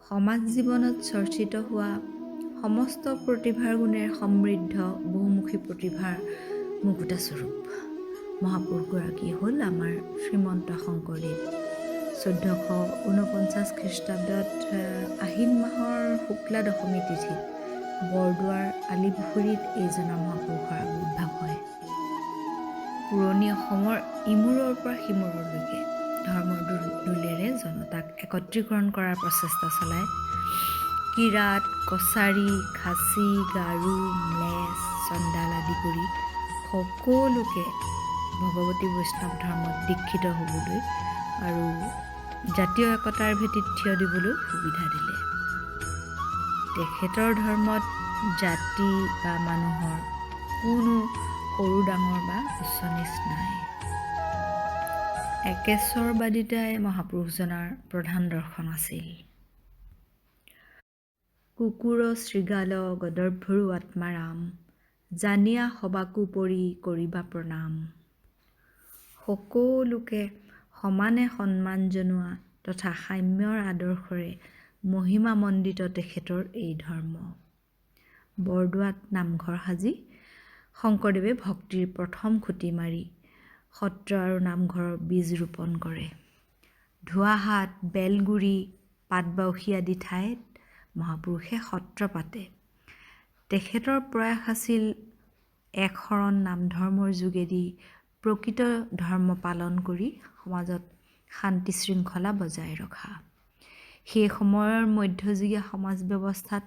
সমাজ জীৱনত চৰ্চিত হোৱা সমস্ত প্ৰতিভাৰ গুণেৰে সমৃদ্ধ বহুমুখী প্ৰতিভাৰ মুকুতাস্বৰূপ মহাপুৰুষগৰাকী হ'ল আমাৰ শ্ৰীমন্ত শংকৰদেৱ। 1449 খ্ৰীষ্টাব্দত আহিন মাহৰ শুক্লা দশমী তিথিত বৰদোৱাৰ আলিপুখুৰীত এইজনা মহাপুৰুষৰ আৱিৰ্ভাৱ হয়। পুৰণি অসমৰ ইমূৰৰ পৰা সিমূৰলৈকে ধৰ্মৰ দোলেৰে জনতাক একত্ৰীকৰণ কৰাৰ প্ৰচেষ্টা চলায়। কিৰাত, কছাৰী, খাচী, গাৰো, মেচ, চণ্ডাল আদি কৰি সকলোকে ভগৱতী বৈষ্ণৱ ধৰ্মত দীক্ষিত হ'বলৈ আৰু জাতীয় একতাৰ ভেটিত থিয় দিবলৈ সুবিধা দিলে। তেখেতৰ ধৰ্মত জাতি বা মানুহৰ কোনো সৰু ডাঙৰ বা উচ্চ নীচ নাই। একেশ্বৰবাদিতাই মহাপুৰুষজনাৰ প্ৰধান দৰ্শন আছিল। কুকুৰ শৃগাল গদৰ্ভৰো আত্মাৰাম, জানিয়া সবাকো পৰি কৰিবা প্ৰণাম। সকলোকে সমানে সন্মান জনোৱা তথা সাম্যৰ আদৰ্শৰে মহিমামণ্ডিত তেখেতৰ এই ধৰ্ম। বৰদোৱাত নামঘৰ সাজি শংকৰদেৱে ভক্তিৰ প্ৰথম খুঁটি মাৰি সত্ৰ আৰু নামঘৰৰ বীজ ৰোপণ কৰে। ধোৱাহাট, বেলগুৰি, পাটবাউসী আদি ঠাইত মহাপুৰুষে সত্ৰ পাতে। তেখেতৰ প্ৰয়াস আছিল এক শৰণ নাম ধৰ্মৰ যোগেদি প্ৰকৃত ধৰ্ম পালন কৰি সমাজত শান্তি শৃংখলা বজাই ৰখা। সেই সময়ৰ মধ্যযুগীয় সমাজ ব্যৱস্থাত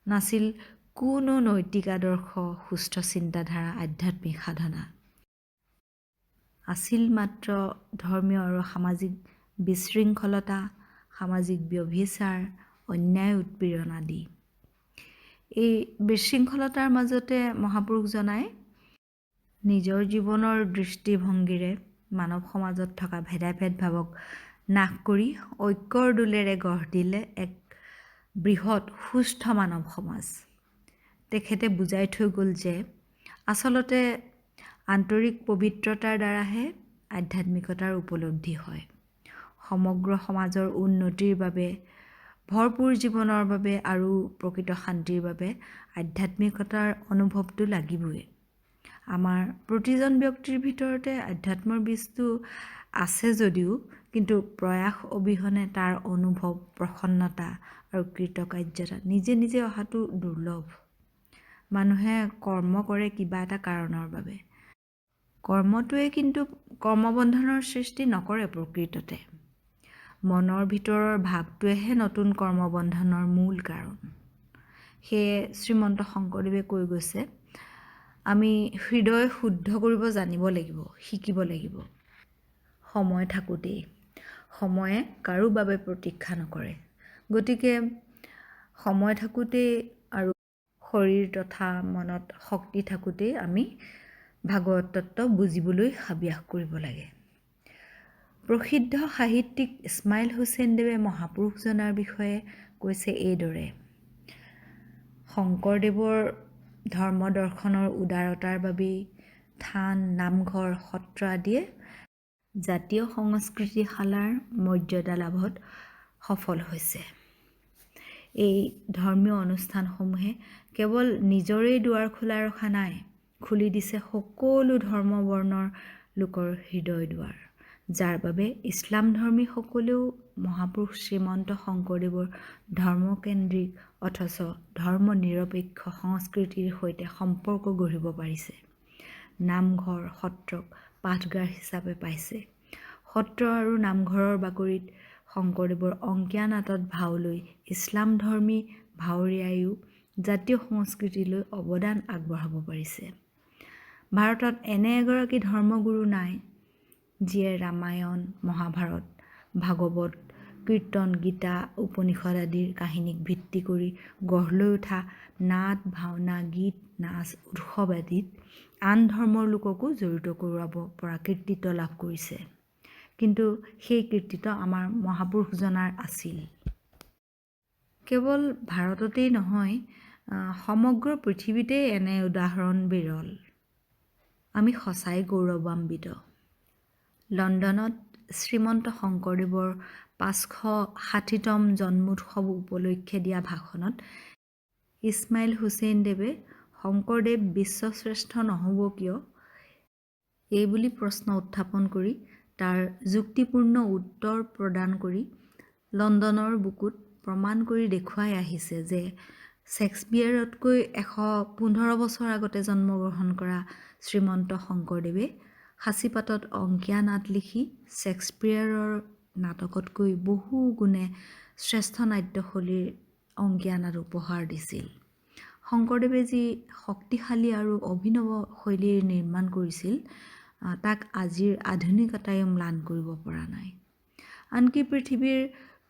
নাছিল কোনো নৈতিক আদৰ্শ, সুস্থ চিন্তাধাৰা, আধ্যাত্মিক সাধনা। আছিল মাত্ৰ ধৰ্মীয় আৰু সামাজিক বিশৃংখলতা, সামাজিক ব্যভিচাৰ, অন্যায় উৎপীড়ন আদি। এই বিশৃংখলতাৰ মাজতে মহাপুৰুষজনাই নিজৰ জীৱনৰ দৃষ্টিভংগীৰে মানৱ সমাজত থকা ভেদাভেদভাৱক নাশ কৰি ঐক্যৰ দোলেৰে গঢ় দিলে এক বৃহৎ সুস্থ মানৱ সমাজ। তেখেতে বুজাই থৈ গ'ল যে আচলতে আন্তৰিক পবিত্ৰতাৰ দ্বাৰাহে আধ্যাত্মিকতাৰ উপলব্ধি হয়। সমগ্ৰ সমাজৰ উন্নতিৰ বাবে, ভৰপূৰ জীৱনৰ বাবে আৰু প্ৰকৃত শান্তিৰ বাবে আধ্যাত্মিকতাৰ অনুভৱটো লাগিবই। আমাৰ প্ৰতিজন ব্যক্তিৰ ভিতৰতে আধ্যাত্মৰ বীজটো আছে যদিও কিন্তু প্ৰয়াস অবিহনে তাৰ অনুভৱ, প্ৰসন্নতা আৰু কৃতকাৰ্যতা নিজে নিজে অহাটো দুৰ্লভ। মানুহে কৰ্ম কৰে কিবা এটা কাৰণৰ বাবে। কৰ্মটোৱে কিন্তু কৰ্মবন্ধনৰ সৃষ্টি নকৰে প্ৰকৃততে। মনৰ ভিতৰৰ ভাৱটোৱেহে নতুন কৰ্মবন্ধনৰ মূল কাৰণ। সেয়ে শ্ৰীমন্ত শংকৰদেৱে কৈ গৈছে, আমি হৃদয় শুদ্ধ কৰিব জানিব লাগিব, শিকিব লাগিব। সময় থাকোঁতেই। সময়ে কাৰো বাবে প্ৰতীক্ষা নকৰে। গতিকে সময় থাকোঁতেই আৰু শৰীৰ তথা মনত শক্তি থাকোঁতেই আমি ভাগৱত তত্ত্ব বুজিবলৈ হাবিয়াস কৰিব লাগে। প্ৰসিদ্ধ সাহিত্যিক ইছমাইল হুছেইনদেৱে মহাপুৰুষজনাৰ বিষয়ে কৈছে এইদৰে, শংকৰদেৱৰ ধৰ্ম দৰ্শনৰ উদাৰতাৰ বাবেই থান, নামঘৰ, সত্ৰ আদিয়ে জাতীয় সংস্কৃতিশালাৰ মৰ্যাদা লাভত সফল হৈছে। এই ধৰ্মীয় অনুষ্ঠানসমূহে কেৱল নিজৰেই দুৱাৰ খোলা ৰখা নাই, খুলি দিছে সকলো ধৰ্ম বৰ্ণৰ লোকৰ হৃদয় দুৱাৰ, যাৰ বাবে ইছলাম ধৰ্মীসকলেও মহাপুৰুষ শ্ৰীমন্ত শংকৰদেৱৰ ধৰ্মকেন্দ্ৰিক অথচ ধৰ্ম নিৰপেক্ষ সংস্কৃতিৰ সৈতে সম্পৰ্ক গঢ়িব পাৰিছে। নামঘৰ সত্ৰক পাঠগাৰ হিচাপে পাইছে। সত্ৰ আৰু নামঘৰৰ বাকৰিত শংকৰদেৱৰ অংকীয়া নাটত ভাও লৈ ইছলাম ধৰ্মী ভাৱৰীয়াইও জাতীয় সংস্কৃতিলৈ অৱদান আগবঢ়াব পাৰিছে। ভাৰতত এনে এগৰাকী ধৰ্মগুৰু নাই যিয়ে ৰামায়ণ, মহাভাৰত, ভাগৱত, কীৰ্তন, গীতা, উপনিষদ আদিৰ কাহিনীক ভিত্তি কৰি গঢ় লৈ উঠা নাট, ভাওনা, গীত, নাচ, উৎসৱ আদিত আন ধৰ্মৰ লোককো জড়িত কৰোৱাব পৰা কৃতিত্ব লাভ কৰিছে। কিন্তু সেই কৃতিত্ব আমাৰ মহাপুৰুষজনাৰ আছিল। কেৱল ভাৰততেই নহয়, সমগ্ৰ পৃথিৱীতেই এনে উদাহৰণ বিৰল। আমি সঁচাই গৌৰৱান্বিত। লণ্ডনত শ্ৰীমন্ত শংকৰদেৱৰ ৫৬০তম জন্মোৎসৱ উপলক্ষে দিয়া ভাষণত ইছমাইল হুছেইনদেৱে শংকৰদেৱ বিশ্বশ্ৰেষ্ঠ নহ'ব কিয়? এইবুলি প্ৰশ্ন উত্থাপন কৰি তাৰ যুক্তিপূৰ্ণ উত্তৰ প্ৰদান কৰি লণ্ডনৰ বুকুত প্ৰমাণ কৰি দেখুৱাই আহিছে যে শ্বেক্সপিয়েৰতকৈ ১১৫ বছৰ আগতে জন্মগ্ৰহণ কৰা শ্ৰীমন্ত শংকৰদেৱে সাঁচিপাতত অংকীয়া নাট লিখি শ্বেক্সপিয়েৰৰ নাটকতকৈ বহু গুণে শ্ৰেষ্ঠ নাট্যশৈলীৰ অংকীয়া নাট উপহাৰ দিছিল। শংকৰদেৱে যি শক্তিশালী আৰু অভিনৱ শৈলীৰ নিৰ্মাণ কৰিছিল, তাক আজিৰ আধুনিকতাই ম্লান কৰিব পৰা নাই। আনকি পৃথিৱীৰ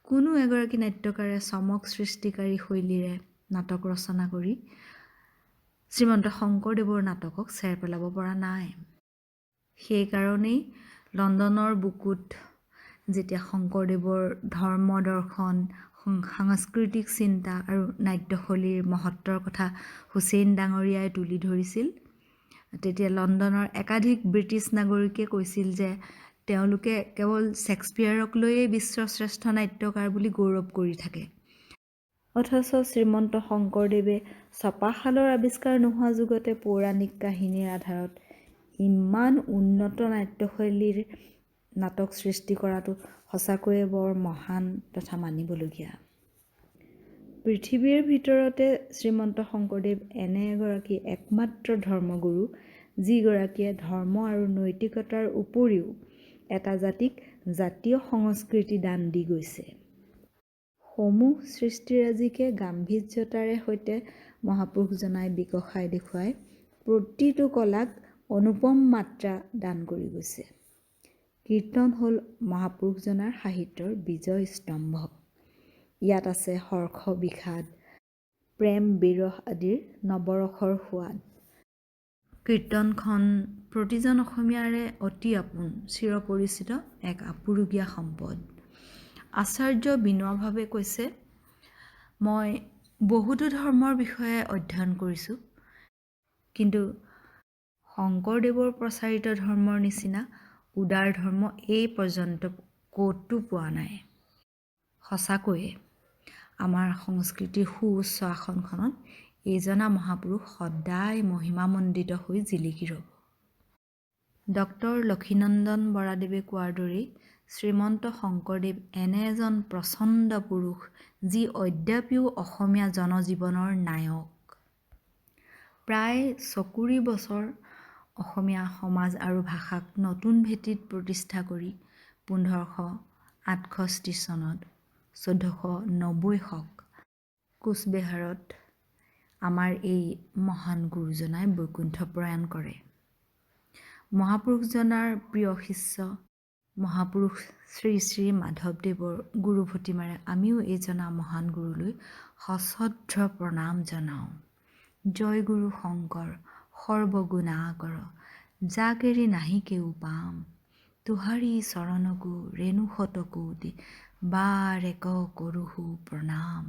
কোনো এগৰাকী নাট্যকাৰে চমক সৃষ্টিকাৰী শৈলীৰে নাটক ৰচনা কৰি শ্ৰীমন্ত শংকৰদেৱৰ নাটকক চেৰ পেলাব পৰা নাই। সেইকাৰণেই লণ্ডনৰ বুকুত যেতিয়া শংকৰদেৱৰ ধৰ্ম দৰ্শন, সাংস্কৃতিক চিন্তা আৰু নাট্যশৈলীৰ মহত্বৰ কথা হুছেইন ডাঙৰীয়াই তুলি ধৰিছিল, তেতিয়া লণ্ডনৰ একাধিক ব্ৰিটিছ নাগৰিকে কৈছিল যে তেওঁলোকে কেৱল শ্বেক্সপিয়েৰক লৈয়ে বিশ্বশ্ৰেষ্ঠ নাট্যকাৰ বুলি গৌৰৱ কৰি থাকে। অথচ শ্ৰীমন্ত শংকৰদেৱে ছপাশালৰ আৱিষ্কাৰ নোহোৱা যুগতে পৌৰাণিক কাহিনীৰ আধাৰত ইমান উন্নত নাট্যশৈলীৰ নাটক সৃষ্টি কৰাটো সঁচাকৈয়ে বৰ মহান তথা মানিবলগীয়া। পৃথিৱীৰ ভিতৰতে শ্ৰীমন্ত শংকৰদেৱ এনে এগৰাকী একমাত্ৰ ধৰ্মগুৰু যিগৰাকীয়ে ধৰ্ম আৰু নৈতিকতাৰ উপৰিও এটা জাতিক জাতীয় সংস্কৃতি দান দি গৈছে। সমূহ সৃষ্টিৰাজিকে গাম্ভীৰ্যতাৰে সৈতে মহাপুৰুষজনাই বিকশাই দেখুৱাই প্ৰতিটো কলাক অনুপম মাত্ৰা দান কৰি গৈছে। কীৰ্তন হ'ল মহাপুৰুষজনাৰ সাহিত্যৰ বিজয় স্তম্ভ। ইয়াত আছে হৰ্ষ বিষাদ, প্ৰেম বিৰহ আদিৰ নৱৰসৰ সোৱাদ। কীৰ্তনখন প্ৰতিজন অসমীয়াৰে অতি আপোন, চিৰপৰিচিত এক আপুৰুগীয়া সম্পদ। আচাৰ্য বিনোৱাভাৱে কৈছে, মই বহুতো ধৰ্মৰ বিষয়ে অধ্যয়ন কৰিছোঁ, কিন্তু শংকৰদেৱৰ প্ৰচাৰিত ধৰ্মৰ নিচিনা উদাৰ ধৰ্ম এই পৰ্যন্ত ক'তো পোৱা নাই। সঁচাকৈয়ে আমাৰ সংস্কৃতিৰ সুউচ্চ আসনখনত এইজনা মহাপুৰুষ সদায় মহিমামণ্ডিত হৈ জিলিকি ৰ'ব। ডক্টৰ লক্ষীনন্দন বৰাদেৱে কোৱাৰ দৰেই শ্ৰীমন্ত শংকৰদেৱ এনে এজন প্ৰচণ্ড পুৰুষ যি অদ্যাপিও অসমীয়া জনজীৱনৰ নায়ক। প্ৰায় ৬০ বছৰ অসমীয়া সমাজ আৰু ভাষাক নতুন ভেটিত প্ৰতিষ্ঠা কৰি ১৫৬৮ চনত ১৪৯০ শক কোচবেহাৰত আমাৰ এই মহান গুৰুজনাই বৈকুণ্ঠ প্ৰয়াণ কৰে। মহাপুৰুষজনাৰ প্ৰিয় শিষ্য মহাপুৰুষ শ্ৰী শ্ৰী মাধৱদেৱৰ গুৰু ভতিমাৰে আমিও এইজনা মহান গুৰুলৈ সশ্ৰদ্ধ প্ৰণাম জনাওঁ। জয় গুৰু শংকৰ সৰ্বগুণাকৰ, যাক এৰি নাহি কেও পাম, তোহাৰী চৰণকো ৰেণু শতকোটি, বাৰেক কৰোহো প্ৰণাম।